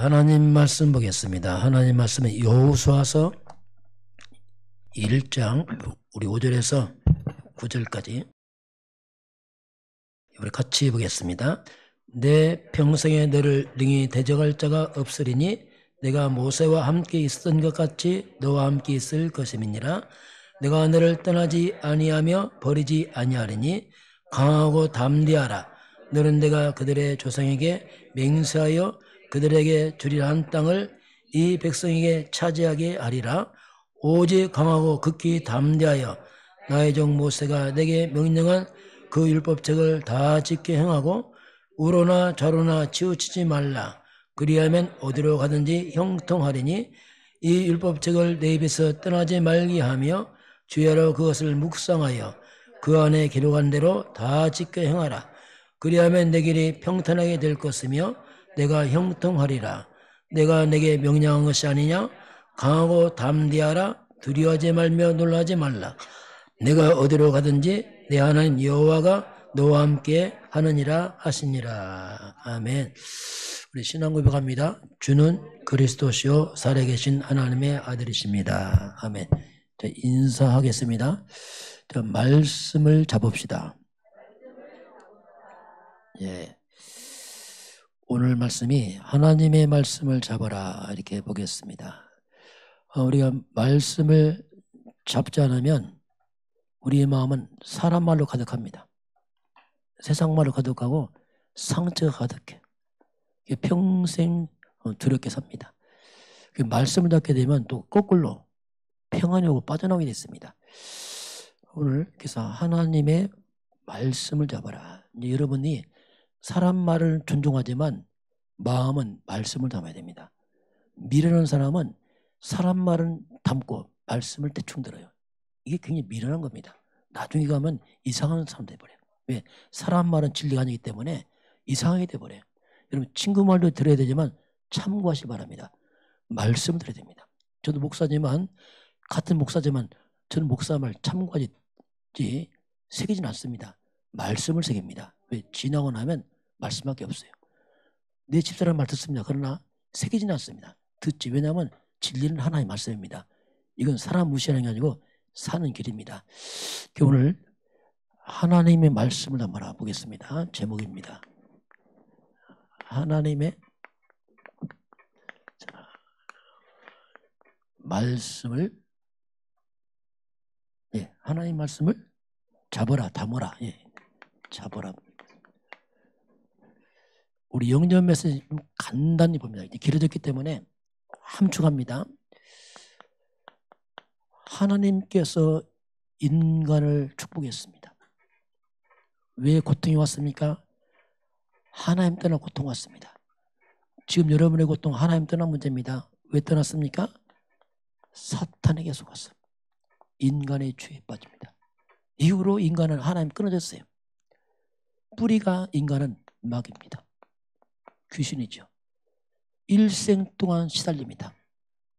하나님 말씀 보겠습니다. 하나님 말씀은 여호수아서 1장 우리 5절에서 9절까지 우리 같이 보겠습니다. 내 평생에 너를 능히 대적할 자가 없으리니 내가 모세와 함께 있었던 것 같이 너와 함께 있을 것임이니라. 내가 너를 떠나지 아니하며 버리지 아니하리니 강하고 담대하라. 너는 내가 그들의 조상에게 맹세하여 그들에게 주리라 한 땅을 이 백성에게 차지하게 하리라. 오직 강하고 극히 담대하여 나의 종 모세가 내게 명령한 그 율법책을 다 지켜 행하고 우로나 좌로나 치우치지 말라. 그리하면 어디로 가든지 형통하리니 이 율법책을 내 입에서 떠나지 말게 하며 주야로 그것을 묵상하여 그 안에 기록한 대로 다 지켜 행하라. 그리하면 내 길이 평탄하게 될 것이며 내가 형통하리라. 내가 내게 명령한 것이 아니냐? 강하고 담대하라. 두려워하지 말며 놀라지 말라. 내가 어디로 가든지 내 하나님 여호와가 너와 함께 하느니라 하시니라. 아멘. 우리 신앙 고백합니다. 주는 그리스도시요 살아계신 하나님의 아들이십니다. 아멘. 자, 인사하겠습니다. 자, 말씀을 잡읍시다. 예. 오늘 말씀이 하나님의 말씀을 잡아라 이렇게 보겠습니다. 우리가 말씀을 잡지 않으면 우리의 마음은 사람 말로 가득합니다. 세상 말로 가득하고 상처가 가득해. 평생 두렵게 삽니다. 말씀을 잡게 되면 또 거꾸로 평안이 오고 빠져나오게 됐습니다. 오늘 그래서 하나님의 말씀을 잡아라. 여러분이 사람 말을 존중하지만 마음은 말씀을 담아야 됩니다. 미련한 사람은 사람 말은 담고 말씀을 대충 들어요. 이게 굉장히 미련한 겁니다. 나중에 가면 이상한 사람 돼버려요. 왜? 사람 말은 진리가 아니기 때문에 이상하게 돼버려요. 여러분 친구 말도 들어야 되지만 참고하시기 바랍니다. 말씀을 들어야 됩니다. 저도 목사지만 같은 목사지만 저는 목사 말 참고하지 새기진 않습니다. 말씀을 새깁니다. 왜? 지나고 나면 말씀밖에 없어요. 내 집사람 말 듣습니다. 그러나 새기진 않습니다. 듣지. 왜냐하면 진리는 하나의 말씀입니다. 이건 사람 무시하는 게 아니고 사는 길입니다. 오늘 하나님의 말씀을 한번 알아보겠습니다. 제목입니다. 하나님의 말씀을 하나님 말씀을 잡아라, 담아라. 잡아라. 우리 영전 메시지 좀 간단히 봅니다. 길어졌기 때문에 함축합니다. 하나님께서 인간을 축복했습니다. 왜 고통이 왔습니까? 하나님 떠나 고통 왔습니다. 지금 여러분의 고통 하나님 떠난 문제입니다. 왜 떠났습니까? 사탄에게 속았어. 인간의 죄에 빠집니다. 이후로 인간은 하나님 끊어졌어요. 뿌리가 인간은 마귀입니다. 귀신이죠. 일생 동안 시달립니다.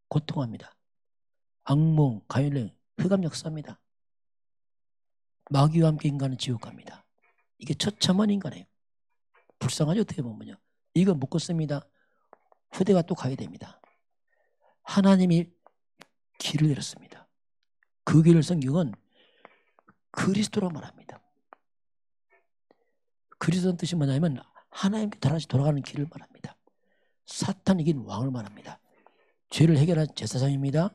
고통합니다. 악몽, 가열령, 흑암 역사입니다. 마귀와 함께 인간은 지옥 갑니다. 이게 처참한 인간이에요. 불쌍하죠 어떻게 보면요. 이거 못 걷습니다. 후대가 또 가야 됩니다. 하나님이 길을 열었습니다. 그 길을 성경은 그리스도로 말합니다. 그리스도의 뜻이 뭐냐면 하나님께 다시 돌아가는 길을 말합니다. 사탄이 이긴 왕을 말합니다. 죄를 해결한 제사장입니다.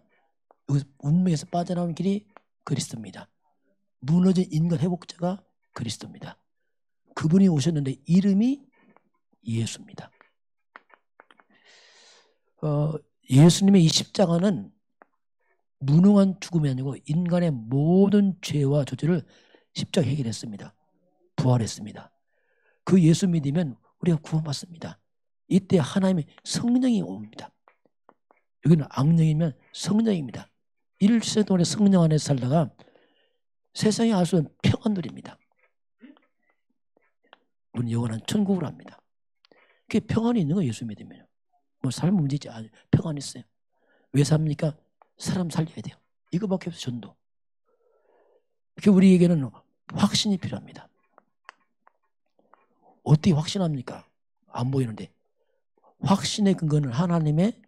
운명에서 빠져나오는 길이 그리스도입니다. 무너진 인간 회복자가 그리스도입니다. 그분이 오셨는데 이름이 예수입니다. 예수님의 이 십자가는 무능한 죽음이 아니고 인간의 모든 죄와 저주를 십자가에 해결했습니다. 부활했습니다. 그 예수 믿으면 우리가 구원받습니다. 이때 하나님의 성령이 옵니다. 여기는 악령이면 성령입니다. 일세 동안의 성령 안에 살다가 세상에 알 수 없는 평안 누립니다. 우리는 영원한 천국을 합니다. 그게 평안이 있는 거예요. 예수 믿으면. 뭐 삶 문제지 아니 평안이 있어요. 왜 삽니까? 사람 살려야 돼요. 이거밖에 없어요. 전도. 우리에게는 확신이 필요합니다. 어떻게 확신합니까? 안 보이는데. 확신의 근거는 하나님의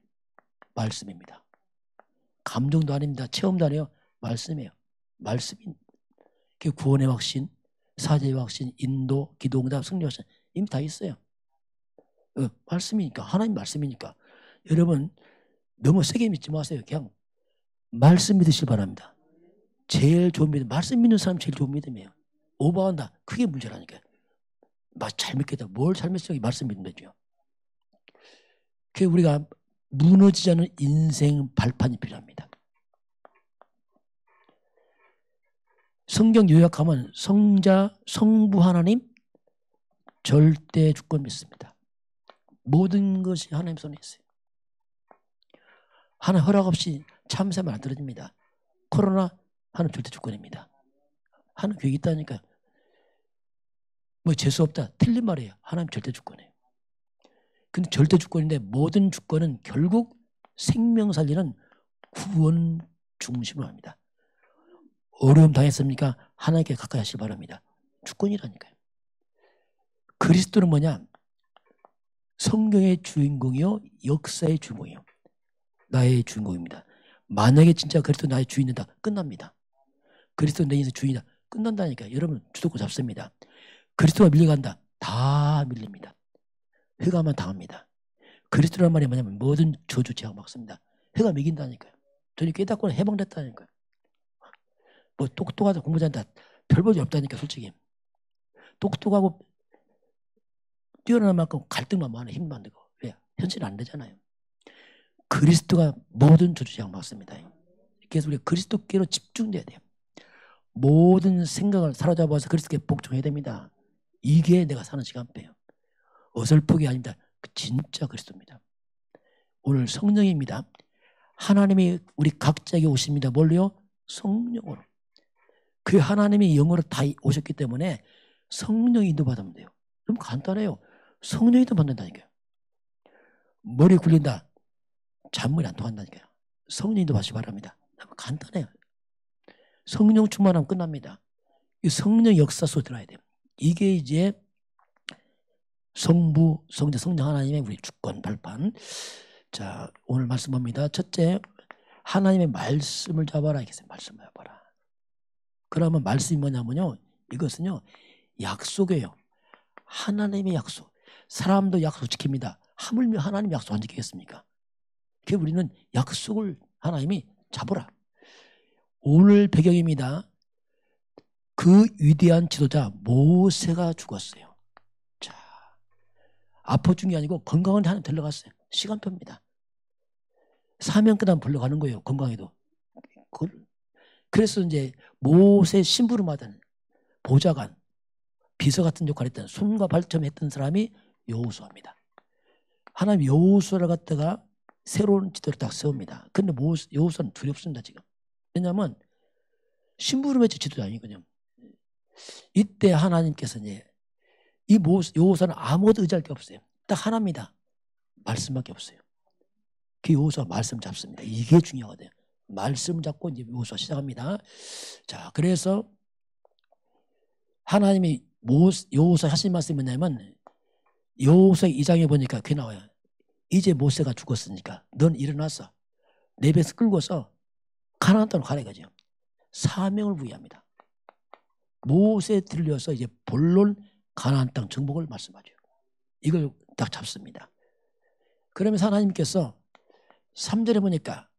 말씀입니다. 감정도 아닙니다. 체험도 아니에요. 말씀이에요. 말씀이 구원의 확신, 사죄의 확신, 인도, 기도, 응답, 승리 확신 이미 다 있어요. 말씀이니까, 하나님 말씀이니까. 여러분 너무 세게 믿지 마세요. 그냥 말씀 믿으시기 바랍니다. 제일 좋은 믿음, 말씀 믿는 사람 제일 좋은 믿음이에요. 오버한다, 그게 문제라니까요. 잘 믿겠다, 뭘 잘 믿어요? 말씀 믿는 거죠. 그래서 우리가 무너지지 않은 인생 발판이 필요합니다. 성경 요약하면 성자, 성부 하나님 절대 주권 믿습니다. 모든 것이 하나님 손에 있어요. 하나님 허락 없이 참새만 안 떨어집니다. 코로나 하나님 절대 주권입니다. 하나님 계획이 있다니까요. 뭐 재수 없다, 틀린 말이에요. 하나님 절대 주권이에요. 근데 절대 주권인데 모든 주권은 결국 생명 살리는 구원 중심으로 합니다. 어려움 당했습니까? 하나님께 가까이 하시기 바랍니다. 주권이라니까요. 그리스도는 뭐냐? 성경의 주인공이요, 역사의 주인공이요. 나의 주인공입니다. 만약에 진짜 그리스도 나의 주인이다, 끝납니다. 그리스도 내 인생 주인이다, 끝난다니까. 여러분 주도권 잡습니다. 그리스도가 밀려간다, 다 밀립니다. 회가만 당합니다. 그리스도란 말이 뭐냐면 모든 저주 제약 막습니다. 회가 매긴다니까요. 저는 깨닫고는 해방됐다니까요. 뭐 똑똑하다 공부 잘한다 별 볼일 없다니까. 솔직히 똑똑하고 뛰어난 만큼 갈등만 많아, 힘 만들고. 왜? 현실은 안 되잖아요. 그리스도가 모든 저주 제약 막습니다. 그래서 우리가 그리스도께로 집중돼야 돼요. 모든 생각을 사로잡아서 그리스도께 복종해야 됩니다. 이게 내가 사는 시간표예요. 어설프게 아닙니다. 진짜 그리스도입니다. 오늘 성령입니다. 하나님이 우리 각자에게 오십니다. 뭘로요? 성령으로. 그 하나님이 영으로 다 오셨기 때문에 성령 인도 받으면 돼요. 그럼 간단해요. 성령 인도 받는다니까요. 머리 굴린다, 잔머리 안 통한다니까요. 성령 인도 받으시기 바랍니다. 간단해요. 성령 충만하면 끝납니다. 이 성령 역사 속에 들어야 돼요. 이게 이제 성부, 성자, 성령 하나님의 우리 주권 발판. 자, 오늘 말씀 봅니다. 첫째, 하나님의 말씀을 잡아라. 이렇게 말씀을 잡아라. 그러면 말씀이 뭐냐면요, 이것은요 약속이에요. 하나님의 약속. 사람도 약속 지킵니다. 하물며 하나님 약속 안 지키겠습니까? 그래서 우리는 약속을 하나님이 잡으라. 오늘 배경입니다. 그 위대한 지도자 모세가 죽었어요. 자, 아파 죽은 게 아니고 건강한 하나님 들러갔어요. 시간표입니다. 사명 끝나면 불러가는 거예요. 건강해도. 그래서 이제 모세 심부름 하던 보좌관, 비서 같은 역할을 했던, 손과 발점을 했던 사람이 여호수아입니다. 하나님 여호수아를 갖다가 새로운 지도를 딱 세웁니다. 근데 여호수아는 두렵습니다, 지금. 왜냐하면 심부름했지 지도자 아니거든요. 이때 하나님께서 이제 이 여호수아는 아무것도 의지할 게 없어요. 딱 하나입니다. 말씀밖에 없어요. 그 여호수아 말씀 잡습니다. 이게 중요하거든요. 말씀 잡고 이제 여호수아 시작합니다. 자, 그래서 하나님이 여호수아 하신 말씀이 뭐냐면 여호수아 2장에 보니까 그게 나와요. 이제 모세가 죽었으니까 넌 일어나서 내 배에서 끌고서 가나안 땅으로 가라 이거죠. 사명을 부여합니다. 모세 들려서 이제 본론 가나안 땅 정복을 말씀하죠. 이걸 딱 잡습니다. 그러면서 하나님께서 3절에 보니까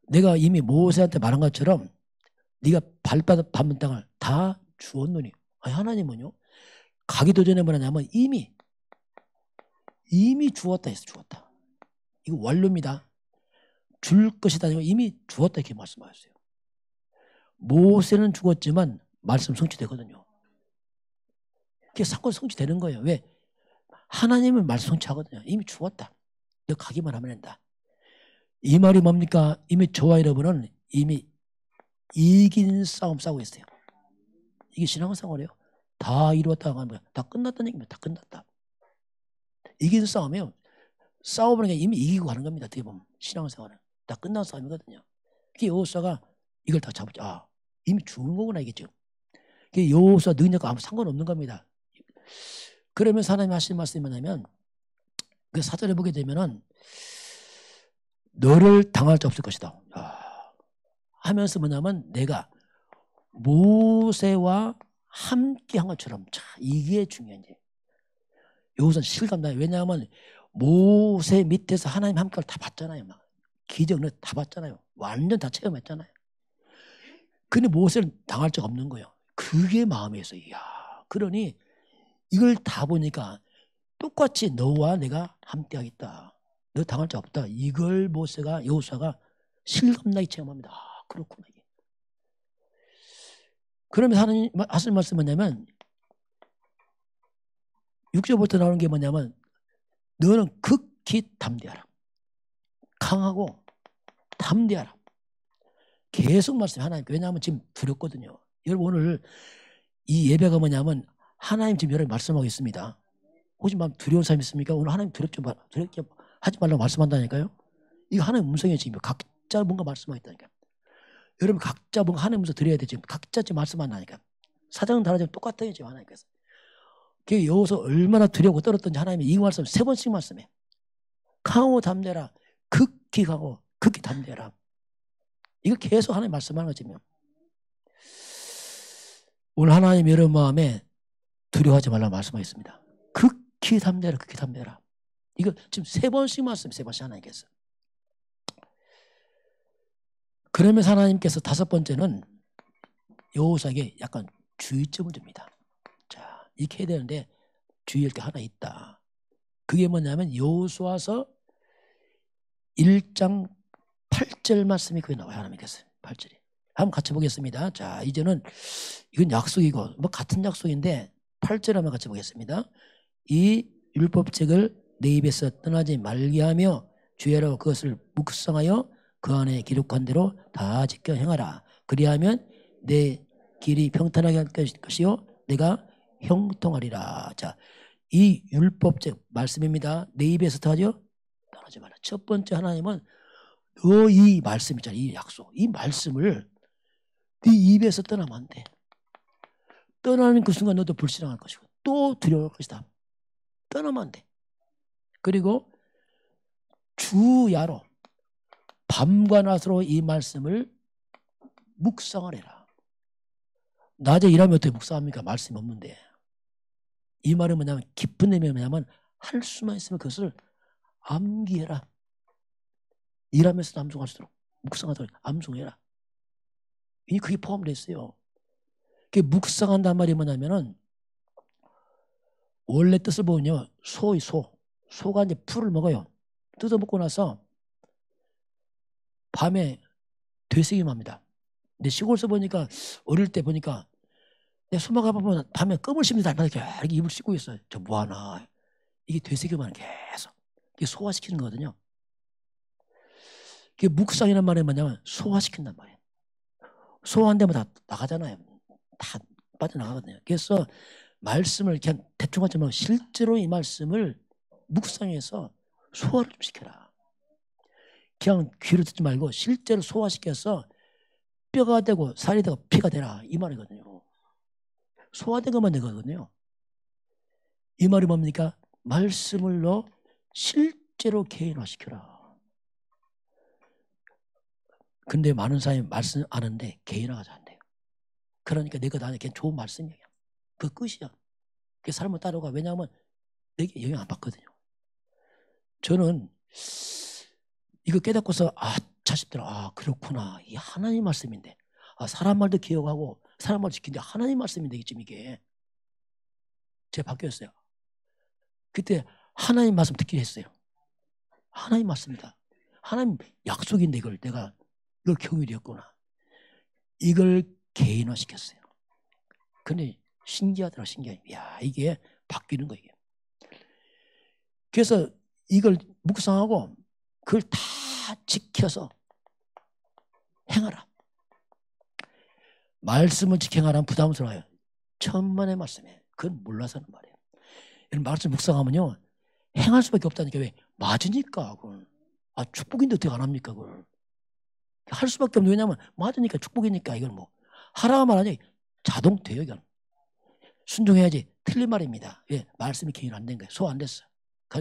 내가 이미 모세한테 말한 것처럼 네가 밟은 땅을 다 주었노니. 아니, 하나님은요 가기도 전에 뭐냐면 이미 주었다 해서 주었다. 이거 완료입니다. 줄 것이다. 이미 주었다 이렇게 말씀하셨어요. 모세는 죽었지만 말씀 성취되거든요. 그게 사건 성취되는 거예요. 왜? 하나님은 말씀 성취하거든요. 이미 죽었다. 너 가기만 하면 된다. 이 말이 뭡니까? 이미 저와 여러분은 이미 이긴 싸움 싸우고 있어요. 이게 신앙생활이에요. 다 이루었다고 하는 거야. 다 끝났다는 얘기입니다. 다 끝났다. 이긴 싸움이에요. 싸워보는 게 이미 이기고 가는 겁니다. 어떻게 보면 신앙생활은 다 끝난 싸움이거든요. 그게 여호수아가 이걸 다 잡았죠. 아, 이미 죽은 거구나 이겠죠. 그게 여호수아 능력과 아무 상관없는 겁니다. 그러면서 하나님 하시는 말씀이 뭐냐면 그 사절에 보게 되면은 너를 당할 자 없을 것이다. 하면서 뭐냐면 내가 모세와 함께 한 것처럼 자, 이게 중요한지. 이것은 실감나요. 왜냐하면 모세 밑에서 하나님 함께 다 봤잖아요. 막 기적을 다 봤잖아요. 완전 다 체험했잖아요. 근데 모세는 당할 적 없는 거예요. 그게 마음에서 이야. 그러니 이걸 다 보니까 똑같이 너와 내가 함께 하겠다. 너 당할 적 없다. 이걸 모세가 여호수아가 실감나게 체험합니다. 그렇구나. 그러면 하나님 하실 말씀은 뭐냐면 6절부터 나오는 게 뭐냐면 너는 극히 담대하라. 강하고 담대하라. 계속 말씀해 하나님. 왜냐하면 지금 두렵거든요. 여러분 오늘 이 예배가 뭐냐면 하나님 지금 여러분 말씀하고 있습니다. 혹시 마음 두려운 사람 있습니까? 오늘 하나님 두렵게 하지 말라고 말씀한다니까요. 이거 하나님 음성이에요. 지금 각자 뭔가 말씀하고 있다니까요. 여러분 각자 뭔가 하나님 음성 드려야 돼. 지금 각자 지금 말씀한다니까요. 사장은 다르지만 똑같아요. 지금 하나님께서. 그게 여기서 얼마나 두려워 떨었던지 하나님이 이 말씀 3번씩 말씀해. 강하고 담대라. 극히 강하고 극히 담대라. 이거 계속 하나님 말씀하는 거지. 오늘 하나님 여러분 마음에 두려워하지 말라고 말씀하셨습니다. 극히 담대라. 극히 담대라. 이거 지금 3번씩 말씀 3번씩 하나님께서. 그러면서 하나님께서 5번째는 여호수아에게 약간 주의점을 줍니다. 자, 이렇게 해야 되는데 주의할 게 하나 있다. 그게 뭐냐면 여호수아서 1장 8절 말씀이 그게 나와요. 하나님께서 8절이. 한번 같이 보겠습니다. 자, 이제는 이건 약속이고 뭐 같은 약속인데 8절 한번 같이 보겠습니다. 이 율법책을 내 입에서 떠나지 말게 하며 주의하라고 그것을 묵상하여 그 안에 기록한 대로 다 지켜 행하라. 그리하면 내 길이 평탄하게 할 것이요 내가 형통하리라. 자, 이 율법책 말씀입니다. 내 입에서 떠나죠? 떠나지 말라. 첫 번째 하나님은 너 이 말씀 있잖아. 이 약속. 이 말씀을 네 입에서 떠나면 안 돼. 떠나는 그 순간 너도 불신앙할 것이고 또 두려울 것이다. 떠나면 안 돼. 그리고 주야로 밤과 낮으로 이 말씀을 묵상을 해라. 낮에 일하면 어떻게 묵상합니까? 말씀이 없는데. 이 말은 뭐냐면 깊은 의미가 뭐냐면 할 수만 있으면 그것을 암기해라. 일하면서도 암송할 수 있도록 묵상하도록 암송해라. 이게 그게 포함되어 있어요. 그게 묵상한단 말이 뭐냐면은 원래 뜻을 보면요. 소가 이제 풀을 먹어요. 뜯어 먹고 나서 밤에 되새김 합니다. 근데 시골에서 보니까 어릴 때 보니까 내 소마가 보면 밤에 껌을 씹니다. 이렇게 입을 씻고 있어요. 저 뭐하나. 이게 되새김하는 계속. 이게 소화시키는 거거든요. 이게 묵상이란 말이 뭐냐면 소화시킨단 말이에요. 소화한 데면 다 나가잖아요. 다 빠져나가거든요. 그래서 말씀을 그냥 대충 하지 말고 실제로 이 말씀을 묵상해서 소화를 좀 시켜라. 그냥 귀로 듣지 말고 실제로 소화시켜서 뼈가 되고 살이 되고 피가 되라. 이 말이거든요. 소화된 것만 되거든요. 이 말이 뭡니까? 말씀을 너 실제로 개인화시켜라. 근데 많은 사람이 말씀 아는데 개인화가 잘 안 돼요. 그러니까 내가 나한테 그냥 좋은 말씀이야. 그 끝이야. 그 사람을 따라가. 왜냐하면 내게 영향 안 받거든요. 저는 이거 깨닫고서 자식들아 그렇구나. 이 하나님 말씀인데 사람 말도 기억하고 사람 말 지키는데 하나님 말씀인데 지금 이게 제가 바뀌었어요. 그때 하나님 말씀 듣기로 했어요. 하나님 말씀이다. 하나님 약속인데 이걸 내가 이걸 경유되었구나. 이걸 개인화시켰어요. 근데 신기하더라. 신기해. 야 이게 바뀌는 거예요. 그래서 이걸 묵상하고 그걸 다 지켜서 행하라. 말씀을 지켜 행하라면 부담스러워요. 천만의 말씀이에요. 그건 몰라서 하는 말이에요. 이런 말씀 묵상하면요. 행할 수밖에 없다니까. 왜? 맞으니까. 그걸. 축복인데 어떻게 안 합니까? 그걸. 할 수밖에 없는 왜냐하면 맞으니까 축복이니까 이걸 뭐 하라고 말하니 자동 돼요. 이건. 순종해야지. 틀린 말입니다. 왜? 말씀이 개인 안 된 거예요. 소화 안 됐어.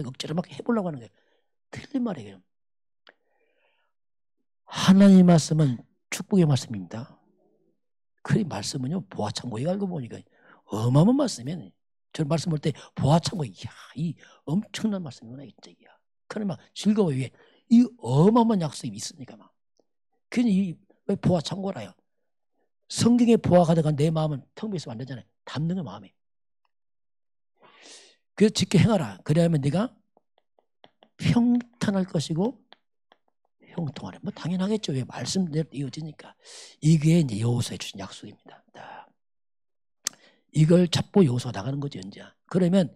억지로 막 해보려고 하는 거예요. 틀린 말이에요. 하나님의 말씀은 축복의 말씀입니다. 그 말씀은요, 보화창고에 알고 보니까 어마어마한 말씀이에요. 저는 말씀 볼 때 보화창고, 이야, 이 엄청난 말씀이구나, 진짜. 그러면 막 즐거워요. 이 어마어마한 약속이 있으니까 막. 그냥 왜 보화창고라요? 성경에 보화가 들어간 내 마음은 텅 비어있으면 안 되잖아요. 담는 거 마음에. 그래서 지켜 행하라. 그래야만 네가 평탄할 것이고 형통하래. 뭐 당연하겠죠. 왜 말씀대로 이어지니까. 이게 이제 여호수아에 주신 약속입니다. 이걸 잡고 여호수아 나가는 거죠, 이제. 그러면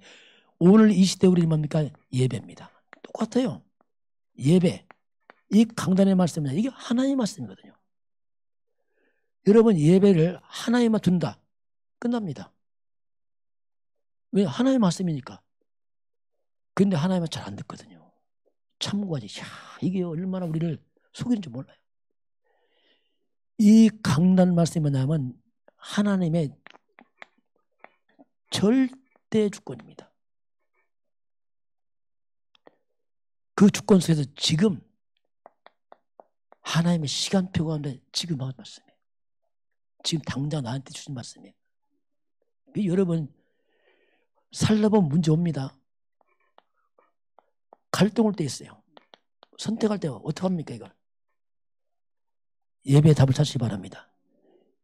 오늘 이 시대 우리는 뭡니까? 예배입니다. 똑같아요. 예배. 이 강단의 말씀이냐. 이게 하나님의 말씀이거든요. 여러분 예배를 하나님만 둔다. 끝납니다. 왜? 하나님의 말씀이니까. 근데 하나님은 잘 안 듣거든요. 참고하지. 야, 이게 얼마나 우리를 속이는지 몰라요. 이 강단 말씀이 뭐냐면 하나님의 절대 주권입니다. 그 주권 속에서 지금 하나님의 시간표가 있는데 지금 하는 말씀이에요. 지금 당장 나한테 주신 말씀이에요. 여러분 살다 보면 문제 옵니다. 갈등할 때 있어요. 선택할 때 어떻게 합니까 이걸? 예배의 답을 찾으시기 바랍니다.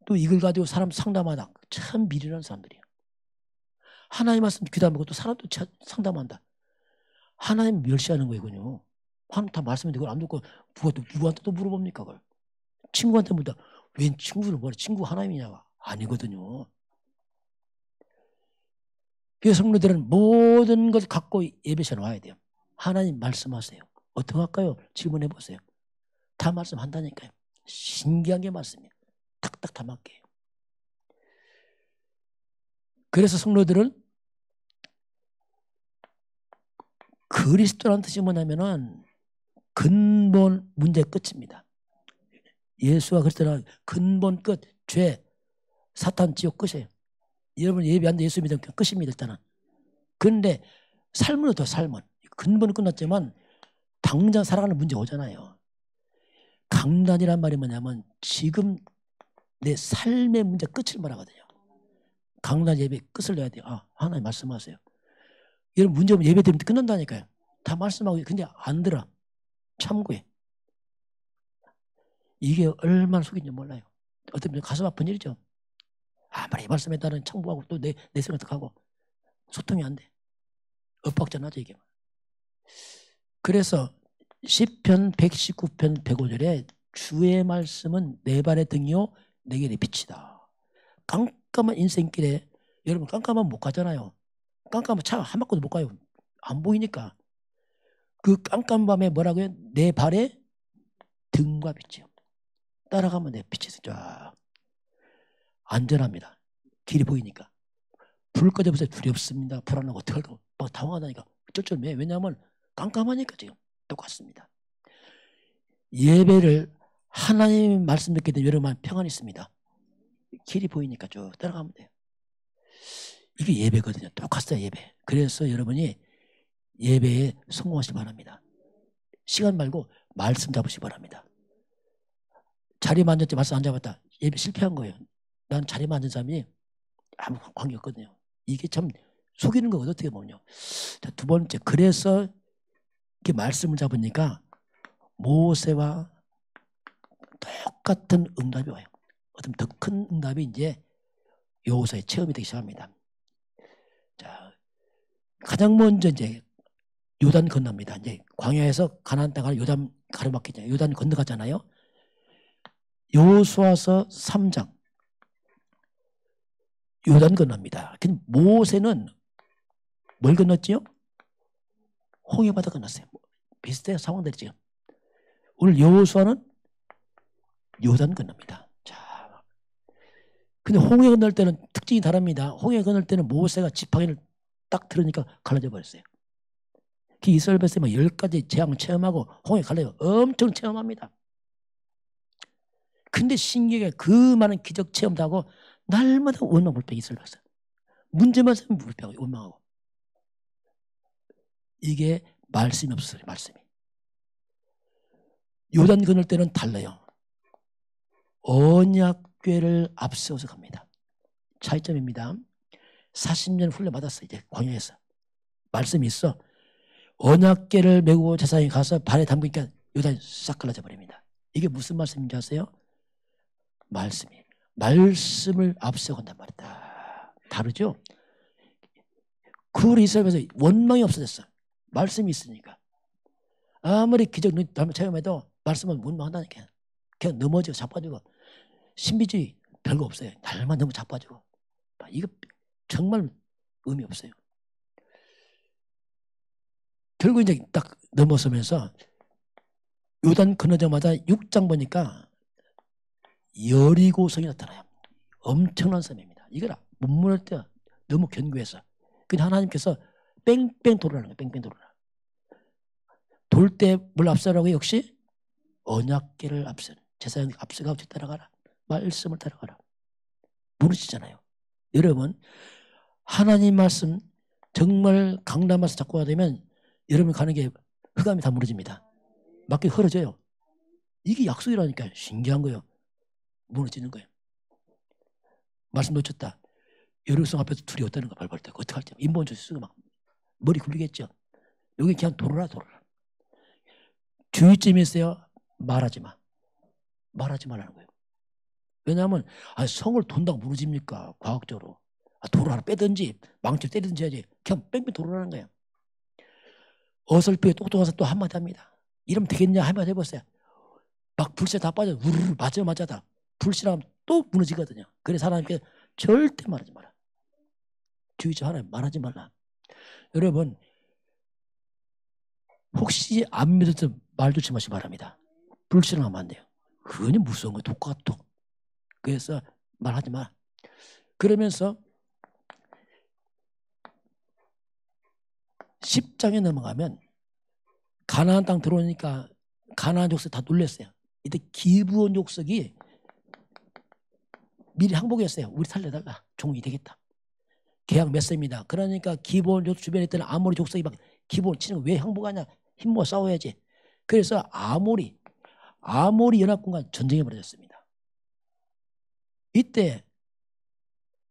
또 이걸 가지고 사람 상담하다 참 미련한 사람들이에요. 하나님 말씀 귀담하고 또 사람도 상담한다. 하나님 멸시하는 거이군요. 하나님 다 말씀인데 그걸 안 듣고 누구한테 또 물어봅니까 그걸? 친구한테 물다. 웬 친구를 뭐래? 친구 하나님이냐고. 아니거든요. 그래서 성도들은 모든 것을 갖고 예배실에 와야 돼요. 하나님 말씀하세요. 어떻게 할까요? 질문해 보세요. 다 말씀한다니까요. 신기한 게 말씀이에요. 딱딱 다 맞게요. 그래서 성도들은 그리스도라는 뜻이 뭐냐면은 근본 문제 끝입니다. 예수가 그리스도라는 근본 끝, 죄, 사탄, 지옥 끝이에요. 여러분 예배한다 예수 믿으면 끝입니다. 일단은. 그런데 삶은 어때요? 삶은. 근본은 끝났지만 당장 살아가는 문제 오잖아요. 강단이란 말이 뭐냐면 지금 내 삶의 문제 끝을 말하거든요. 강단 예배 끝을 내야 돼요. 아, 하나님 말씀하세요. 여러분 문제 오면 예배 드리면 끝난다니까요. 다 말씀하고 근데 안 들어. 참고해. 이게 얼마나 속인지 몰라요. 어떤 분은 가슴 아픈 일이죠. 아무리 말씀에 따른 참고하고 또 내 생각하고 소통이 안 돼. 엇박자나죠 이게. 그래서 시편 119편 105절에 주의 말씀은 내 발의 등이요 내 길의 빛이다. 깜깜한 인생길에 여러분 깜깜하면 못 가잖아요. 깜깜하면 차 한 바퀴도 못 가요. 안 보이니까. 그 깜깜한 밤에 뭐라고요? 내 발의 등과 빛이요. 따라가면 내 빛이 쫙 안전합니다. 길이 보이니까. 불 꺼져보세요. 두렵습니다. 불안하고 어떡할까 막 당황하다니까. 쩔쩔매. 왜냐하면 깜깜하니까 지금 똑같습니다. 예배를 하나님 말씀 듣게 되면 여러분 평안이 있습니다. 길이 보이니까 쭉 따라가면 돼요. 이게 예배거든요. 똑같아요 예배. 그래서 여러분이 예배에 성공하시기 바랍니다. 시간 말고 말씀 잡으시기 바랍니다. 자리에 앉았지 말씀 안 잡았다. 예배 실패한 거예요. 난 자리에 앉은 사람이 아무 관계 없거든요. 이게 참 속이는 거거든요. 어떻게 보면요. 자, 두 번째, 그래서 이렇게 말씀을 잡으니까 모세와 똑같은 응답이 와요. 어떤 더 큰 응답이 이제 여호수아의 체험이 되기 시작합니다. 자, 가장 먼저 이제 요단 건너입니다. 이제 광야에서 가나안 땅을 요단 가로막히잖아요. 요단 건너가잖아요. 여호수아서 3장 요단 건너입니다. 근데 모세는 뭘 건넜지요? 홍해바다 건넜어요. 비슷해요. 상황들이 지금. 오늘 여호수아는 요단 건넙니다. 자, 근데 홍해 건널 때는 특징이 다릅니다. 홍해 건널 때는 모세가 지팡이를 딱 들으니까 갈라져 버렸어요. 그 이스라엘 백성이 10가지 재앙을 체험하고 홍해 갈라져 엄청 체험합니다. 근데 신기하게 그 많은 기적 체험도 하고 날마다 원망 불평 이스라엘 백성. 문제만 생기면 불평하고 원망하고. 이게 말씀이 없어요. 말씀이. 요단 건널 때는 달라요. 언약궤를 앞세워서 갑니다. 차이점입니다. 40년 훈련 받았어. 이제 광야에서. 말씀이 있어. 언약궤를 메고 제사장이 가서 발에 담그니까 요단이 싹 갈라져 버립니다. 이게 무슨 말씀인지 아세요? 말씀이. 말씀을 앞세워간단 말이다. 다르죠? 그 이스라엘에서 원망이 없어졌어. 말씀이 있으니까. 아무리 기적 체험해도 말씀은 원망한다니까. 그냥 넘어지고 자빠지고 신비주의 별거 없어요. 날만 너무 자빠지고. 이거 정말 의미 없어요. 결국 이제 딱 넘어서면서 요단 건너자마자 6장 보니까 여리고성이 나타나요. 엄청난 섬입니다. 이걸 못 물을 때 너무 견고해서. 그냥 하나님께서 뺑뺑 돌으라는 거예요. 뺑뺑 돌으라. 돌 때 뭘 앞서라고 역시 언약궤를 앞서. 제사장 앞서가 따라가라. 말씀을 따라가라. 무너지잖아요. 여러분 하나님 말씀 정말 강남에서 잡고 가야 되면 여러분 가는 게 흑암이 다 무너집니다. 막게 흐려져요. 이게 약속이라니까 신기한 거예요. 무너지는 거예요. 말씀 놓쳤다. 여리고성 앞에서 둘이 없다는 거 발발 때 어떡할지 인본주의 쓰고 막 머리 굴리겠죠. 여기 그냥 돌아라. 주의점이 있어요. 말하지 마. 말하지 말라는 거예요. 왜냐하면 성을 돈다고 무너집니까? 과학적으로. 돌을 하나 빼든지 망치를 때리든지 해야지. 그냥 뺑뺑 돌아라는 거예요. 어설프게 똑똑해서 또 한마디 합니다. 이러면 되겠냐 한마디 해보세요. 막 불씨 다 빠져. 우르르 맞아. 불씨라면 또 무너지거든요. 그래서 하나님께 절대 말하지 마라. 주의점 하나님 말하지 말라. 여러분 혹시 안 믿어서 말 조심하시기 마시기 바랍니다. 불신하면 안 돼요. 그거는 무서운 거 독 같아. 그래서 말하지 마. 그러면서 10장에 넘어가면 가나안 땅 들어오니까 가나안 족속 다 놀랐어요. 이때 기브온 족속이 미리 항복했어요. 우리 살려달라. 종이 되겠다. 계약 맺습니다. 그러니까 기브온 족속 주변에 있던 아모리 족속이 막 기브온 치는 거 왜 항복하냐. 힘 모아 싸워야지. 그래서 아모리 연합군과 전쟁이 벌어졌습니다. 이때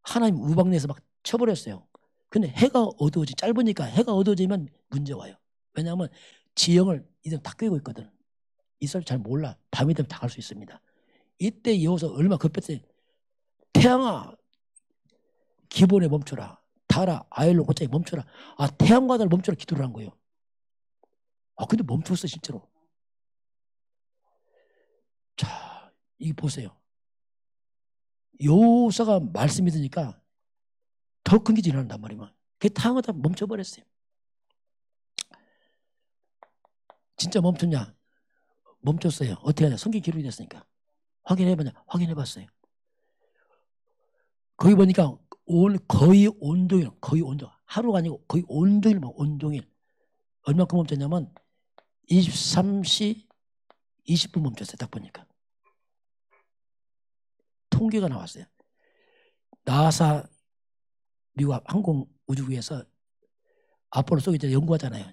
하나님 우박내에서 막 쳐버렸어요. 근데 해가 어두워지 짧으니까 해가 어두워지면 문제 와요. 왜냐하면 지형을 이들 다 꿰고 있거든. 이스라엘 잘 몰라. 밤이 되면 다 갈 수 있습니다. 이때 여호수아 얼마나 급했어요. 태양아 기본에 멈춰라. 달아 아일로 고창에 멈춰라. 태양과 달 멈춰라 기도를 한 거예요. 근데 멈췄어 실제로. 자, 이거 보세요. 여호수아가 말씀 믿으니까 더 큰 게 일어난단 말이야. 그 태양과 달 멈춰버렸어요. 진짜 멈췄냐? 멈췄어요. 어떻게 하냐? 성경 기록이 됐으니까. 확인해봤어요. 거기 보니까 거의 온종일, 하루가 아니고 거의 온종일, 얼마큼 멈췄냐면 23시 20분 멈췄어요. 딱 보니까. 통계가 나왔어요. 나사 미국 항공우주국에서 아폴로 소유자 연구하잖아요.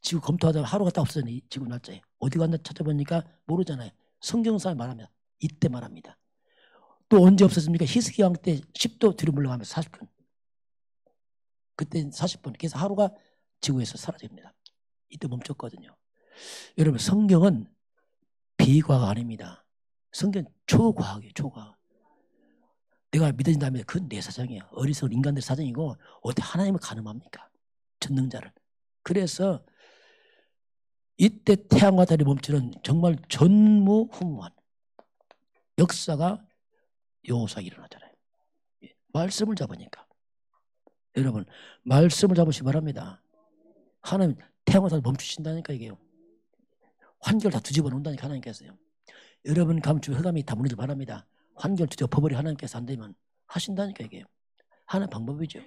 지구 검토하다가 하루가 딱 없어졌네. 지구 날짜에. 어디 갔나 찾아보니까 모르잖아요. 성경사에 말합니다. 이때 말합니다. 또 언제 없었습니까? 히스기야 왕 때 10도 뒤로 물러가면서 40분. 그때 40분. 그래서 하루가 지구에서 사라집니다. 이때 멈췄거든요. 여러분 성경은 비과학 아닙니다. 성경 초과학이에요. 초과학. 내가 믿어진다면 그건 내 사정이야. 어리석은 인간들 사정이고 어떻게 하나님을 가늠합니까? 전능자를. 그래서 이때 태양과 달이 멈추는 정말 전무후무한 역사가 여호수아에 일어나잖아요. 말씀을 잡으니까. 여러분 말씀을 잡으시기 바랍니다. 하나님 태양과 달을 멈추신다니까 이게요. 환경 다 뒤집어 놓는다니까 하나님께서요. 여러분 가면 주변 흑암이 다 무너지기 바랍니다. 환경 뒤집어버리 하나님께서 안 되면 하신다니까 이게요. 하나의 방법이죠.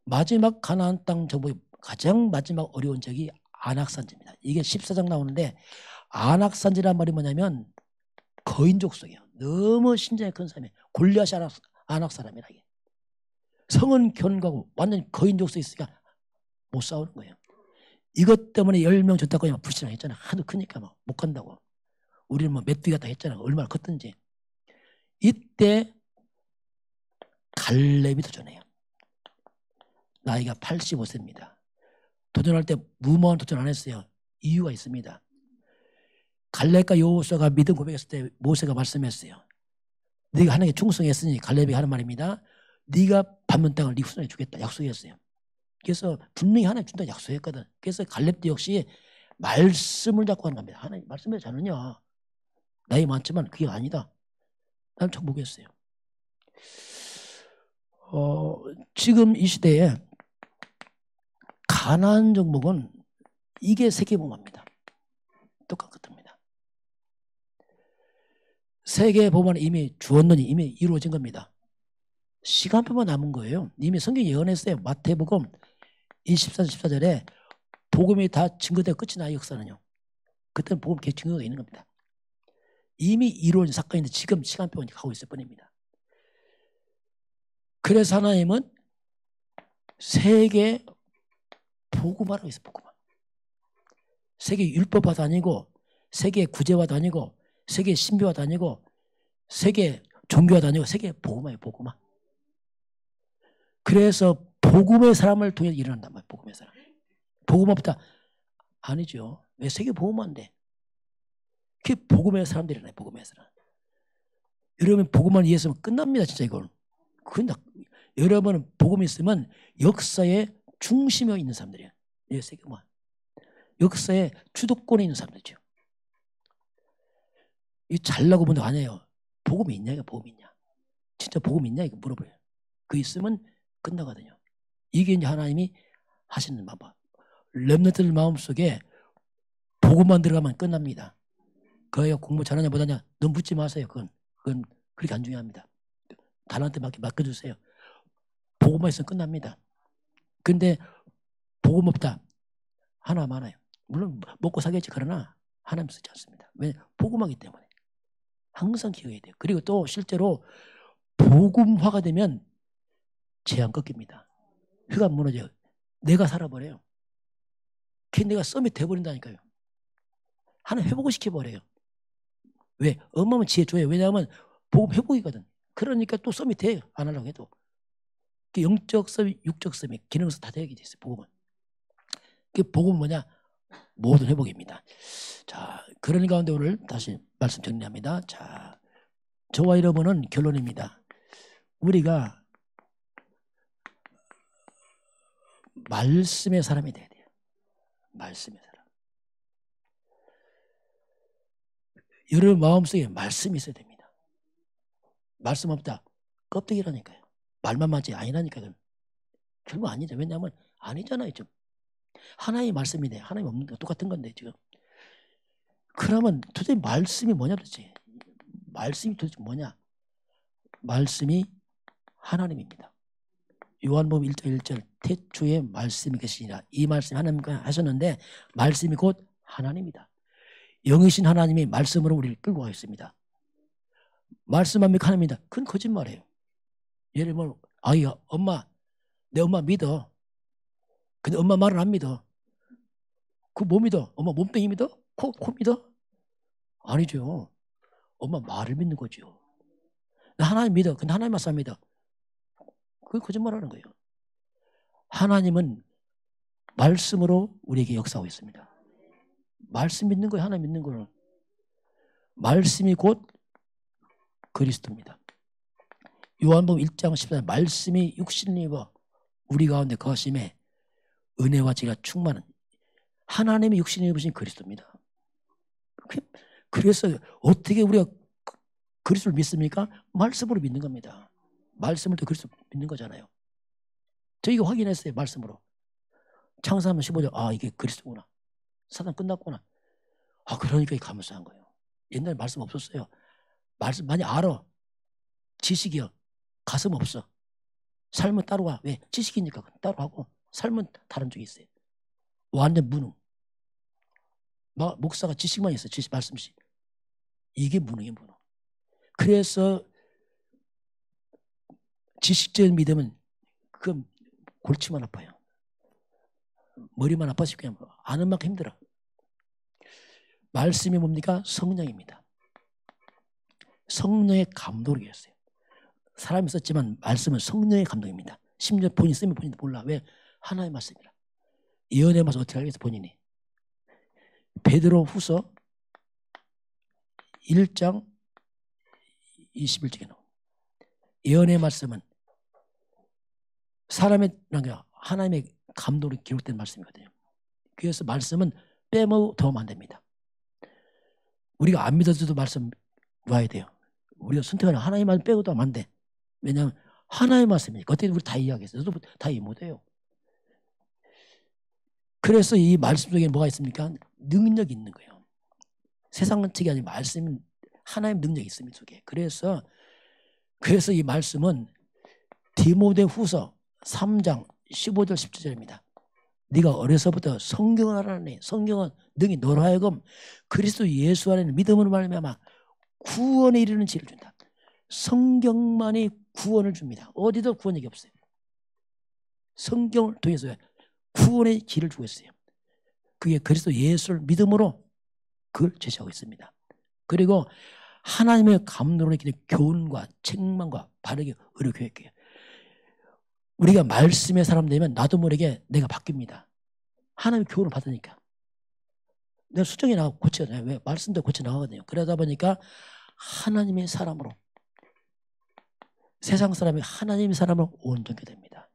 마지막 가나안 땅 정복의 가장 마지막 어려운 적이 안악산지입니다. 이게 14장 나오는데 안악산지란 말이 뭐냐면 거인 족속이에요. 너무 신장이 큰 사람이에요. 골리앗이 안악 사람이라 이게. 성은 견고하고 완전히 거인 족속이 있으니까 못 싸우는 거예요. 이것 때문에 10명 줬다고 막 불신앙했잖아. 하도 크니까 막 못 간다고. 우리는 뭐 메뚜기 같다 했잖아. 얼마나 컸던지. 이때 갈렙이 도전해요. 나이가 85세입니다. 도전할 때 무모한 도전 안 했어요. 이유가 있습니다. 갈렙과 여호수아가 믿음 고백했을 때 모세가 말씀했어요. 네가 하나님께 충성했으니, 갈렙이 하는 말입니다. 네가 밟는 땅을 네 후손에 주겠다 약속했어요. 그래서 분명히 하나님 준다 약속했거든. 그래서 갈렙도 역시 말씀을 잡고 하는 겁니다. 하나님 말씀에 자느냐, 나이 많지만 그게 아니다. 난 참 보겠어요. 지금 이 시대에 가나안 정복은 이게 세계복음화입니다. 똑같습니다. 세계복음화는 이미 주었느니 이미 이루어진 겁니다. 시간표만 남은 거예요. 이미 성경이 예언했어요. 마태복음 24장 14절에 복음이 다 증거되고 끝이 나요. 역사는요. 그때는 복음 계속 증거가 있는 겁니다. 이미 이루어진 사건인데 지금 시간표는 가고 있을 뿐입니다. 그래서 하나님은 세계 복음화라고 있어요. 복음화. 세계 율법화도 아니고, 세계 구제화도 아니고, 세계 신비화도 아니고, 세계 종교화도 아니고, 세계 복음화예요. 복음화. 그래서 복음의 사람을 통해 일어난단 말이에요. 복음의 사람. 복음 없다? 아니죠. 왜 세계 복음화인데? 그게 복음의 사람들이잖아요. 복음의 사람. 여러분 복음만 이해했으면 끝납니다. 진짜 이걸. 여러분은 복음이 있으면 역사의 중심에 있는 사람들이에요. 예, 세계만. 역사의 주도권에 있는 사람들이죠. 이 잘나고 본다 아니에요. 복음이 있냐? 이거 복음이 있냐? 진짜 복음이 있냐? 이거 물어봐요. 그 있으면 끝나거든요. 이게 이제 하나님이 하시는 방법. 렘넌트들 마음속에 복음만 들어가면 끝납니다. 그가 공부 잘하냐 못하냐 너무 묻지 마세요. 그건 그렇게 안 중요합니다. 달한테 맡겨주세요. 복음만 있으면 끝납니다. 근데 복음 없다. 하나 많아요. 물론 먹고 살겠지. 그러나 하나님 쓰지 않습니다. 왜? 복음하기 때문에. 항상 기억해야 돼요. 그리고 또 실제로 복음화가 되면 재앙 꺾입니다. 혀가 무너져요. 내가 살아버려요. 그게 내가 썸이 돼버린다니까요. 하나 회복을 시켜버려요. 왜? 엄마는 지혜 줘요. 왜냐하면 복음 회복이거든. 그러니까 또 썸이 돼요. 안 하려고 해도. 영적 썸, 육적 썸이 기능성 다 되게 돼 있어요. 복음은. 그 복음은 뭐냐? 모든 회복입니다. 자, 그런 가운데 오늘 다시 말씀 정리합니다. 자, 저와 여러분은 결론입니다. 우리가 말씀의 사람이 돼야 돼요. 말씀의 사람. 여러분 마음속에 말씀이 있어야 됩니다. 말씀 없다. 껍데기라니까요. 말만 맞지 아니라니까요. 결국 아니죠. 왜냐하면 아니잖아요. 좀. 하나의 말씀이네. 하나님 없는 거 똑같은 건데 지금. 그러면 도대체 말씀이 뭐냐 도대체. 말씀이 도대체 뭐냐. 말씀이 하나님입니다. 요한복음 1장 1절 태초에 말씀이 계시니라. 이 말씀이 하나님과 하셨는데 말씀이 곧 하나님이다. 영이신 하나님이 말씀으로 우리를 끌고 가 있습니다. 말씀합니까 하나님이다. 그건 거짓말이에요. 예를 들면 아이가 엄마 내 엄마 믿어. 근데 엄마 말을 안 믿어. 그 뭐 믿어? 엄마 몸뚱이 믿어? 코 믿어? 아니죠. 엄마 말을 믿는 거죠. 나 하나님 믿어. 근데 하나님 말씀 안 믿어. 그게 거짓말하는 거예요. 하나님은 말씀으로 우리에게 역사하고 있습니다. 말씀 믿는 거예요. 하나님 믿는 거는. 말씀이 곧 그리스도입니다. 요한복음 1장 14절 말씀이 육신을 입어 우리 가운데 거하심에 은혜와 지혜가 충만한 하나님이 육신을 입으신 그리스도입니다. 그래서 어떻게 우리가 그리스도를 믿습니까? 말씀으로 믿는 겁니다. 말씀을 또 그리스도 믿는 거잖아요. 저희가 확인했어요. 말씀으로. 창세하면 15절 아 이게 그리스도구나. 사단 끝났구나. 아 그러니까 감사한 거예요. 옛날에 말씀 없었어요. 말씀 많이 알아. 지식이요. 가슴 없어. 삶은 따로 와. 왜? 지식이니까 따로 하고 삶은 다른 쪽에 있어요. 완전 무능. 목사가 지식만 있어. 지식 말씀씩. 이게 무능이에요. 무능. 그래서 지식적인 믿음은 그 골치만 아파요. 머리만 아파서 그냥 아는 만큼 힘들어. 말씀이 뭡니까? 성령입니다. 성령의 감독이었어요. 사람이 썼지만 말씀은 성령의 감독입니다. 심지어 본인이 쓰면 본인도 몰라. 왜? 하나의 말씀이라. 예언의 말씀 어떻게 알겠어 본인이. 베드로 후서 1장 21절에 나옵니다. 예언의 말씀은 사람의 하나님의 감독으로 기록된 말씀이거든요. 그래서 말씀은 빼먹어 도움 안 됩니다. 우리가 안 믿어줘도 말씀 놔야 돼요. 우리가 선택하는 하나님의 말씀 빼고도 하면 안 돼. 왜냐하면 하나의 말씀이니까. 어떻게 우리 다 이해하겠어요? 저도 다 이해 못해요. 그래서 이 말씀 속에 뭐가 있습니까? 능력이 있는 거예요. 세상 측이 아니라 말씀 하나님의 능력이 있습니다. 속에. 그래서 이 말씀은 디모데후서 3장 15절 17절입니다. 네가 어려서부터 성경을 알아내. 성경은 능히 너로 하여금 그리스도 예수 안에는 믿음으로 말미암아 구원에 이르는 지혜를 준다. 성경만이 구원을 줍니다. 어디도 구원 얘기 없어요. 성경을 통해서 구원의 길을 주고 있어요. 그게 그리스도 예수를 믿음으로 그걸 제시하고 있습니다. 그리고 하나님의 감동으로 이렇게 교훈과 책망과 바르게 의료교육해요. 우리가 말씀의 사람 되면 나도 모르게 내가 바뀝니다. 하나님의 교훈을 받으니까. 내가 수정이 나가고 고쳐요. 왜? 말씀도 고쳐 나가거든요. 그러다 보니까 하나님의 사람으로 세상 사람이 하나님의 사람으로 온전하게 됩니다.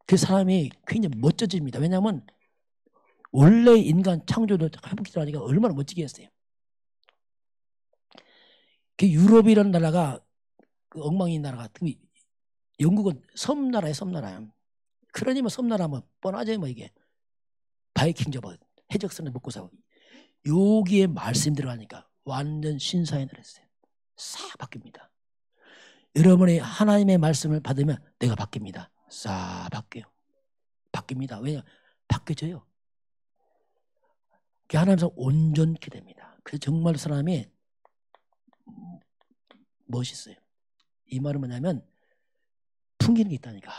그 사람이 굉장히 멋져집니다. 왜냐하면 원래 인간 창조도 회복기도 하니까 얼마나 멋지게 했어요. 그 유럽이라는 나라가 그 엉망인 나라가 영국은 섬나라예요. 섬나라예요. 그러니 뭐 섬나라면 뻔하죠. 뭐 이게 바이킹 접어 해적선을 먹고 사고 여기에 말씀 들어가니까 완전 신사의 나라 했어요. 싹 바뀝니다. 여러분이 하나님의 말씀을 받으면 내가 바뀝니다. 싹 바뀌어요. 바뀝니다. 왜냐? 바뀌어져요. 하나님께서 온전케 됩니다. 그래서 정말 사람이 멋있어요. 이 말은 뭐냐면 풍기는 게 있다니까.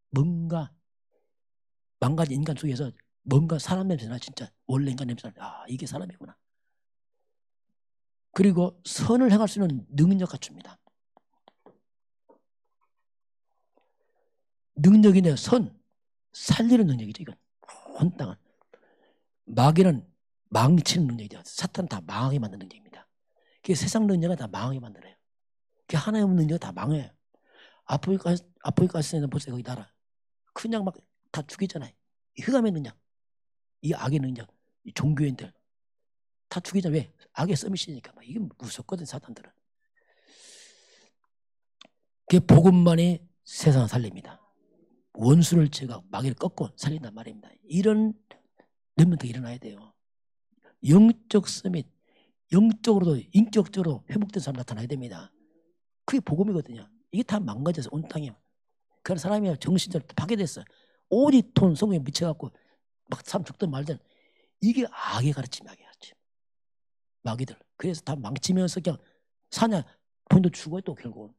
뭔가 망가진 인간 속에서 뭔가 사람 냄새나 진짜 원래 인간 냄새나. 아, 이게 사람이구나. 그리고 선을 행할 수 있는 능력 갖춥니다. 능력인데 선 살리는 능력이죠. 이건 혼땅은. 마귀는 망치는 능력이죠. 사탄 다 망하게 만드는 능력입니다. 그게 세상 능력은 다 망하게 만들어요. 그게 하나님의 능력은 다 망해요. 아프리카에는 보세요. 거기 나라 그냥 막 다 죽이잖아요. 이 흑암의 능력, 이 악의 능력, 이 종교인들 다 죽이잖아요. 왜? 악의 서밋이니까. 이게 무섭거든 사탄들은. 그게 복음만이 세상을 살립니다. 원수를 제가 마귀를 꺾고 살린단 말입니다. 이런 능력이 일어나야 돼요. 영적 서밋, 영적으로도 인격적으로 회복된 사람 나타나야 됩니다. 그게 복음이거든요. 이게 다 망가져서 온 땅이에요. 그런 사람이 정신적으로 파괴됐어. 오직 돈 성공에 미쳐갖고 막 사람 죽든 말든 이게 악의 가르침, 악의 가르침. 마귀들. 그래서 다 망치면서 그냥 사냐 본인도 죽어요 또 결국은.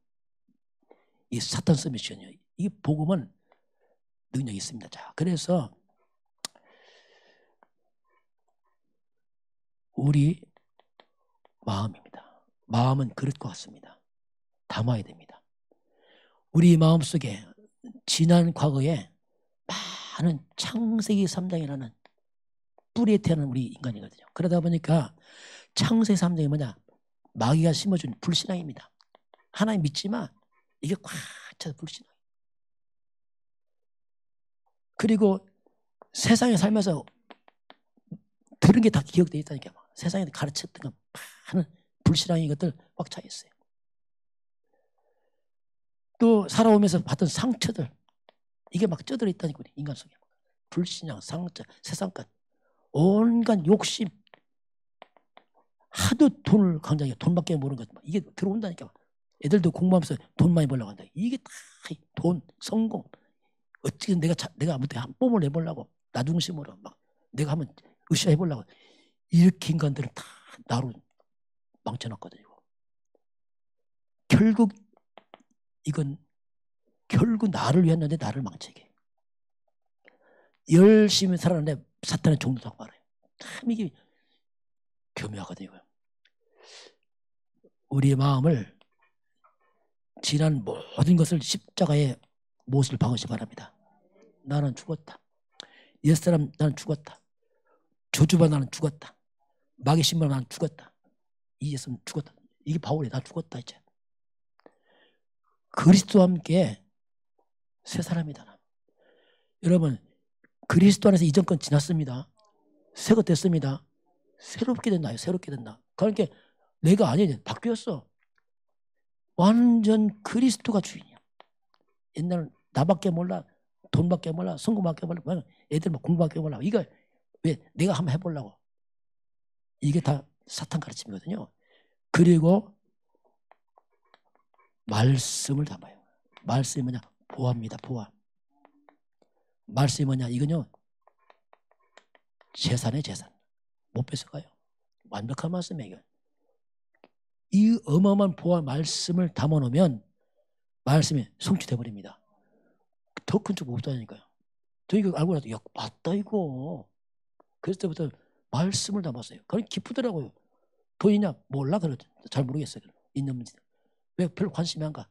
이 사탄 서밋이요. 이 복음은 능력이 있습니다. 자, 그래서 우리 마음입니다. 마음은 그릇과 같습니다. 담아야 됩니다. 우리 마음속에 지난 과거에 많은 창세기 3장이라는 뿌리에 태어난 우리 인간이거든요. 그러다 보니까 창세기 3장이 뭐냐? 마귀가 심어준 불신앙입니다. 하나님 믿지만 이게 꽉 차서 불신앙. 그리고 세상에 살면서 들은 게 다 기억되어 있다니까. 세상에 가르쳤던 거 많은 불신앙인 것들 꽉 차 있어요. 또 살아오면서 받던 상처들 이게 막 쪄들어 있다니까. 우리 인간 속에. 불신앙, 상처, 세상것 온갖 욕심 하도 돈을 강조해. 돈밖에 모르는 것 이게 들어온다니까. 애들도 공부하면서 돈 많이 벌려고 한다. 이게 다 돈, 성공 어떻게 내가 아무튼 한 뽐을 내보려고 나중심으로 막 내가 한번 으쌰 해보려고 이렇게 인간들은 다 나로 망쳐놨거든요. 결국 이건 결국 나를 위한 건데 나를 망치게. 열심히 살아내 사탄의 종로라고 말해요. 참 이게 교묘하거든요. 우리의 마음을 지난 모든 것을 십자가에 못을 박으시 바랍니다. 나는 죽었다. 옛사람 나는 죽었다. 저주받아 나는 죽었다. 마귀 신발 나는 죽었다. 이제서는 죽었다. 이게 바울이 나 죽었다 이제. 그리스도와 함께 새 사람이다. 여러분 그리스도 안에서 이전 건 지났습니다. 새 것 됐습니다. 새롭게 된다. 새롭게 된다. 그러니까 내가 아니야. 바뀌었어. 완전 그리스도가 주인이야. 옛날은 나밖에 몰라. 돈밖에 몰라. 성공밖에 몰라. 애들 막 공부밖에 몰라. 이거 왜 내가 한번 해보려고. 이게 다 사탄 가르침이거든요. 그리고 말씀을 담아요. 말씀이 뭐냐? 보화입니다. 보화. 말씀이 뭐냐? 이건요. 재산의 재산. 못 뺏어가요. 완벽한 말씀이에요. 이 어마어마한 보화 말씀을 담아놓으면 말씀이 성취돼 버립니다. 더 큰 쪽 없다니까요. 저 이거 알고 나서 야 맞다 이거. 그랬을 때부터 말씀을 담았어요. 그러니 기쁘더라고요. 보이냐? 몰라 그러죠. 잘 모르겠어요. 있는 문제. 왜 별로 관심이 안 가?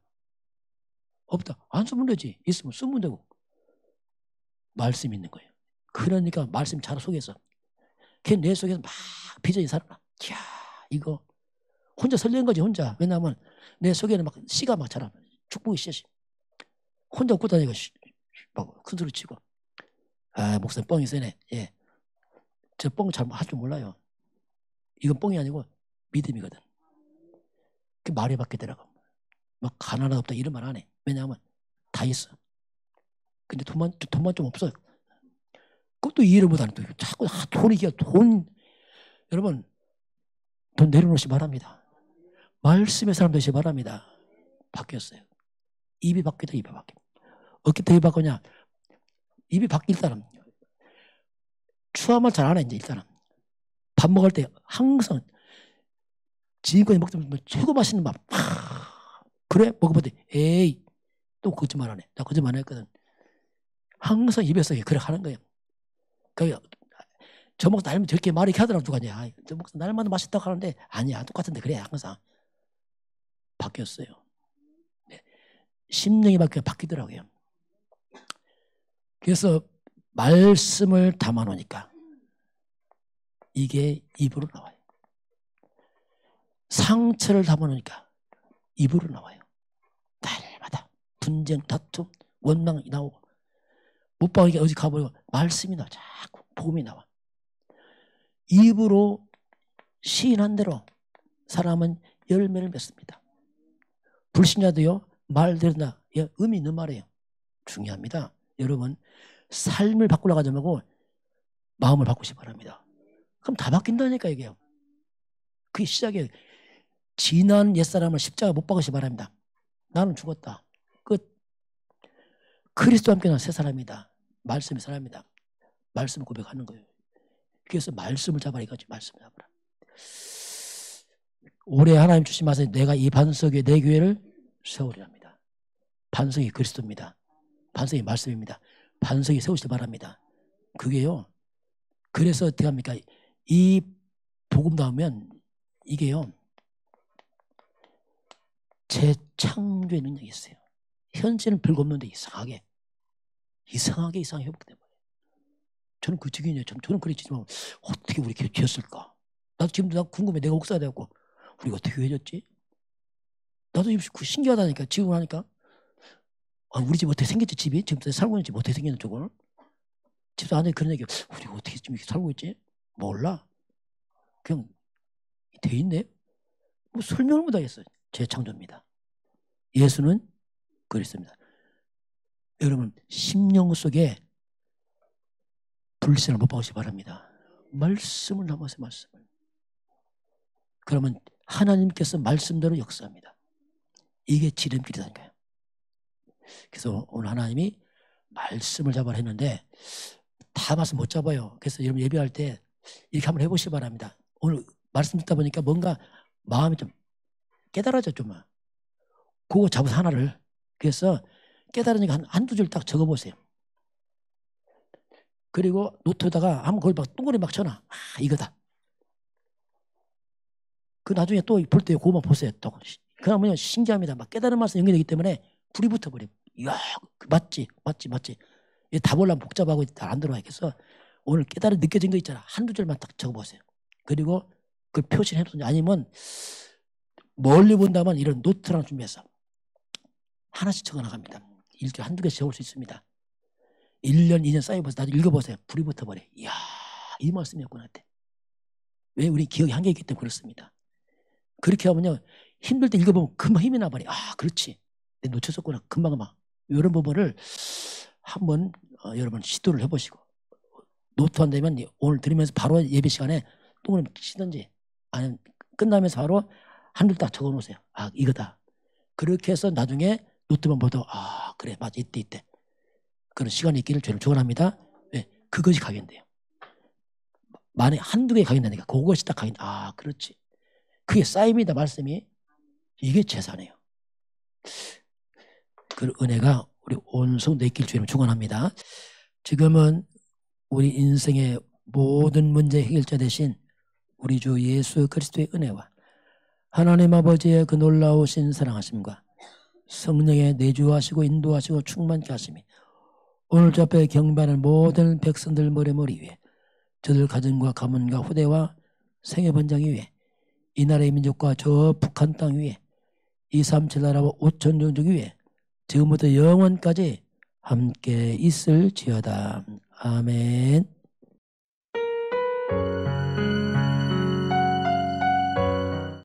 없다. 안 쓰면 되지. 있으면 쓰면 되고. 말씀이 있는 거예요. 그러니까 말씀 잘 속에서 걔 내 속에서 막 비전이 살아나. 이야 이거 혼자 설레는 거지 혼자. 왜냐하면 내 속에는 막 씨가 막 자라. 축복이 씨앗이. 혼자 웃고 다니고 막 큰 소리 치고. 아 목사님 뻥이 세네. 예. 저 뻥 잘 할 줄 몰라요. 이건 뻥이 아니고 믿음이거든. 그 말이 바뀌더라고. 막 가난하다 없다 이런 말 안 해. 왜냐하면 다 있어. 근데 돈만 좀 없어. 그것도 이해를 못하는 또 자꾸 돈이 돈. 여러분 돈 내려놓으시 바랍니다. 말씀의 사람 되시 바랍니다. 바뀌었어요. 입이 바뀌다 입이 바뀌어. 어떻게 입이 바꾸냐? 입이 바뀔 때는 추한 말 잘 안 해 이제 일단은. 밥 먹을 때 항상 지금까지 먹던 뭐 최고 맛있는 밥. 그래 먹어보대. 에이 또 거짓말 안 해. 나 거짓말 안 했거든. 항상 입에서 그래 하는 거예요. 그 저 먹다 날면 저렇게 말이 이렇게 하더라고 누가 냐. 저 먹다 날마다 맛있다고 하는데 아니야 똑같은데 그래 항상 바뀌었어요. 네. 심령이 바뀌더라고요. 그래서 말씀을 담아놓으니까 이게 입으로 나와요. 상처를 담아놓으니까 입으로 나와요. 날마다 분쟁, 다툼, 원망이 나오고 못 박으니까 어디 가보니까 말씀이 나와. 자꾸 복음이 나와. 입으로 시인한 대로 사람은 열매를 맺습니다. 불신자도요. 말대로 의미 있는 말이에요. 중요합니다. 여러분 삶을 바꾸려고 하지 말고 마음을 바꾸시 바랍니다. 그럼 다 바뀐다니까 이게요. 그게 시작이에요. 지난 옛사람을 십자가 못 박으시 바랍니다. 나는 죽었다. 끝. 그리스도와 함께 난 새 사람이다. 말씀의 사람이다. 말씀을 고백하는 거예요. 그래서 말씀을 잡아라 이거지. 말씀을 잡아라. 올해 하나님 주신 말씀 내가 이 반석 위에 내 교회를 세우리랍니다. 반석이 그리스도입니다. 반석이 말씀입니다. 반석이 세우시기 바랍니다. 그게요. 그래서 어떻게 합니까? 이 복음 나오면 이게요. 재창조의 능력이 있어요. 현재는 별거 없는데 이상하게 회복돼 버려요. 저는 그 직인이에요. 저는 그랬지만 어떻게 우리 교회 되었을까? 나도 지금도 나 궁금해. 내가 목사가 되었고 우리가 어떻게 해졌지? 나도 지금 신기하다니까. 지금 하니까 우리 집 어떻게 생겼지? 집이 지금 살고 있는 집 어떻게 생겼는 저걸? 집도 안에 그런 얘기. 우리 어떻게 지금 이렇게 살고 있지? 몰라. 그냥 돼 있네. 뭐 설명을 못하겠어요. 재창조입니다. 예수는 그리스도입니다. 여러분 심령 속에 불신을 못 박으시기 바랍니다. 말씀을 담아서 말씀을. 그러면 하나님께서 말씀대로 역사합니다. 이게 지름길이다니까요. 그래서 오늘 하나님이 말씀을 잡아라 했는데 다 말씀 못 잡아요. 그래서 여러분 예배할 때 이렇게 한번 해보시기 바랍니다. 오늘 말씀 듣다 보니까 뭔가 마음이 좀 깨달아졌죠. 그거 잡아서 하나를. 그래서 깨달으니까 한두 줄 딱 적어보세요. 그리고 노트에다가 한번 거기 막 동그라미 막 쳐놔. 이거다. 그 나중에 또 볼 때 그거만 보세요. 또. 그러면 신기합니다. 막 깨달은 말씀 연결되기 때문에 불이 붙어버려. 이야, 맞지. 다 보려면 복잡하고 안 들어와야겠어. 오늘 깨달음 느껴진 거 있잖아. 한두 줄만 딱 적어보세요. 그리고 그 표시를 해놓든지 아니면 멀리 본다면 이런 노트랑 준비해서 하나씩 적어나갑니다. 일주일에 한두 개씩 적을 수 있습니다. 1년, 2년 쌓여보세요. 나도 읽어보세요. 불이 붙어버려. 이야, 이 말씀이었구나. 왜 우리 기억이 한계이기 때문에 그렇습니다. 그렇게 하면요, 힘들 때 읽어보면 금방 힘이 나버려. 그렇지. 내가 놓쳤었구나. 금방. 이런 부분을 한번 여러분 시도를 해보시고, 노트 안 되면 오늘 들으면서 바로 예배 시간에 동그라미 치든지 아니면 끝나면서 바로 한줄 딱 적어 놓으세요. 이거다. 그렇게 해서 나중에 노트만 보도 그래 맞아 이때 그런 시간이 있기를 저는 축원합니다. 네, 그것이 각인돼요. 만에 한두 개 각인다니까 그것이 딱 각인. 그렇지. 그게 쌓입니다. 말씀이. 이게 재산이에요. 그 은혜가 우리 온 성도 있기를 주님 축원합니다. 지금은 우리 인생의 모든 문제 해결자 되신 우리 주 예수 그리스도의 은혜와 하나님 아버지의 그 놀라우신 사랑하심과 성령의 내주하시고 인도하시고 충만케 하심이 오늘 저 앞에 경배하는 모든 백성들 머리 위에 저들 가정과 가문과 후대와 생애 번장 위에 이 나라의 민족과 저 북한 땅 위에 237 나라와 5천 종족 위에 지금부터 영원까지 함께 있을지어다. 아멘.